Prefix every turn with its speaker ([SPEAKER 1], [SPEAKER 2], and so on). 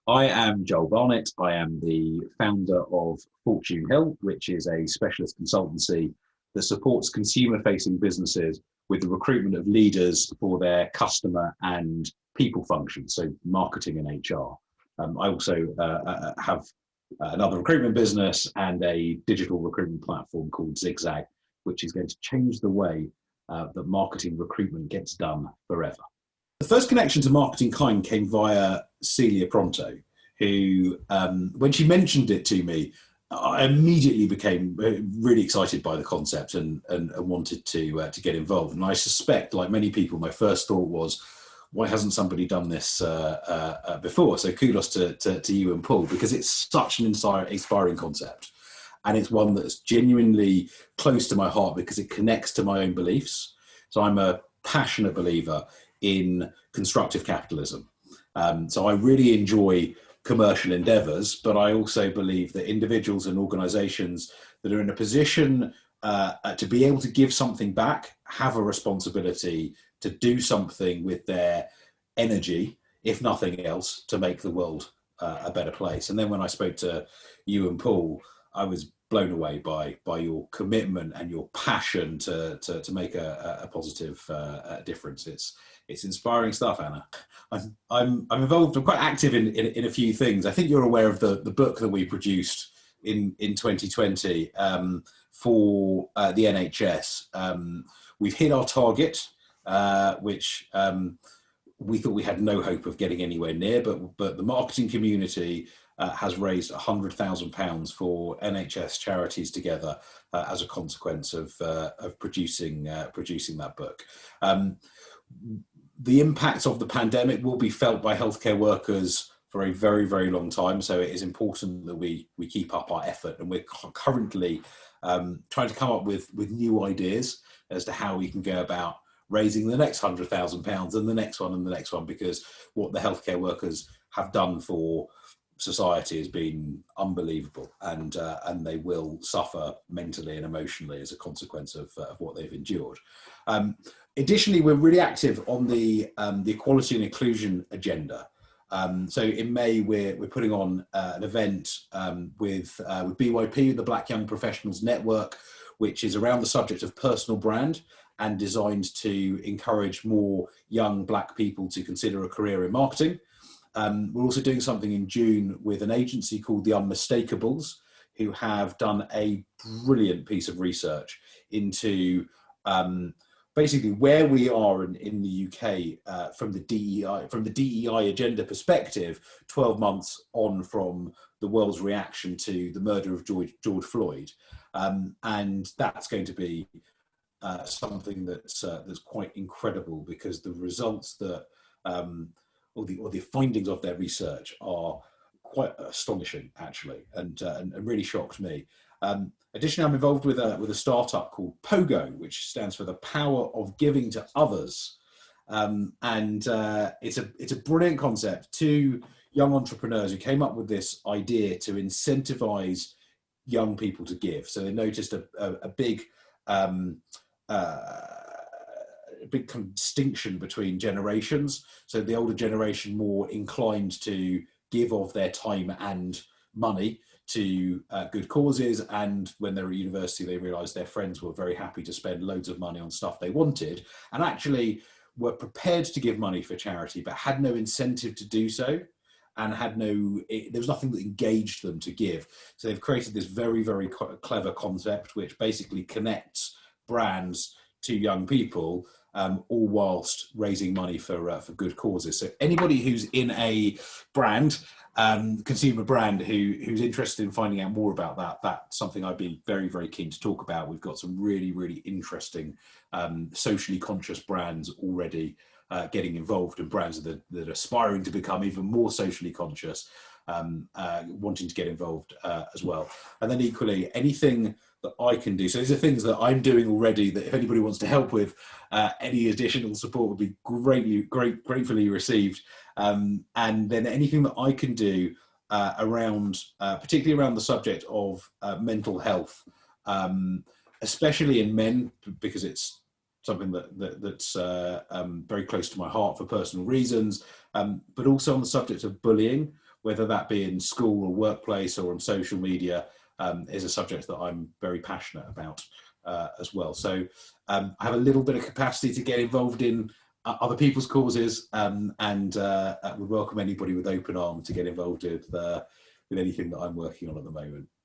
[SPEAKER 1] I am Joel Barnett. I am the founder of Fortune Hill, which is a specialist consultancy that supports consumer-facing businesses with the recruitment of leaders for their customer and people functions, so marketing and HR. I also have another recruitment business and a digital recruitment platform called Zigzag, which is going to change the way that marketing recruitment gets done forever. The first connection to MarketingKind came via Celia Pronto, who, when she mentioned it to me, I immediately became really excited by the concept and wanted to get involved. And I suspect, like many people, my first thought was, why hasn't somebody done this before? So kudos to you and Paul, because it's such an inspiring concept. And it's one that's genuinely close to my heart because it connects to my own beliefs. So I'm a passionate believer in constructive capitalism. So I really enjoy commercial endeavors, but I also believe that individuals and organizations that are in a position to be able to give something back have a responsibility to do something with their energy, if nothing else, to make the world a better place. And then when I spoke to you and Paul, I was blown away by your commitment and your passion to make a positive difference. It's inspiring stuff, Anna. I'm involved. I'm quite active in a few things. I think you're aware of the book that we produced in 2020 for the NHS. We've hit our target, which we thought we had no hope of getting anywhere near, but the marketing community has raised £100,000 for NHS Charities Together as a consequence of producing that book. The impact of the pandemic will be felt by healthcare workers for a very, very long time. So it is important that we keep up our effort, and we're currently trying to come up with new ideas as to how we can go about raising the next £100,000 and the next one and the next one, because what the healthcare workers have done for society has been unbelievable, and they will suffer mentally and emotionally as a consequence of what they've endured. Additionally, we're really active on the equality and inclusion agenda. So in May, we're putting on an event with BYP, the Black Young Professionals Network, which is around the subject of personal brand and designed to encourage more young Black people to consider a career in marketing. We're also doing something in June with an agency called The Unmistakable, who have done a brilliant piece of research into basically where we are in the UK from the DEI agenda perspective, 12 months on from the world's reaction to the murder of George Floyd, and that's going to be something that's quite incredible, because the results that or the findings of their research are quite astonishing, actually, and really shocked me. Additionally, I'm involved with a startup called Pogo, which stands for the Power of Giving to Others, and it's a brilliant concept. Two young entrepreneurs who came up with this idea to incentivize young people to give. So they noticed a big big distinction between generations. So the older generation more inclined to give of their time and money to good causes, and when they were at university they realized their friends were very happy to spend loads of money on stuff they wanted, and actually were prepared to give money for charity but had no incentive to do so, and there was nothing that engaged them to give. So they've created this very, very clever concept which basically connects brands to young people, all whilst raising money for good causes. So anybody who's in a brand, consumer brand, who's interested in finding out more about that's something I'd be very, very keen to talk about. We've got some really, really interesting socially conscious brands already getting involved, and brands that are aspiring to become even more socially conscious, wanting to get involved as well. And then equally, anything that I can do. So these are things that I'm doing already that if anybody wants to help with, any additional support would be gratefully received. And then anything that I can do around, particularly around the subject of mental health, especially in men, because it's something that's very close to my heart for personal reasons, but also on the subject of bullying, whether that be in school or workplace or on social media, is a subject that I'm very passionate about as well. So I have a little bit of capacity to get involved in other people's causes, and would welcome anybody with open arms to get involved with anything that I'm working on at the moment.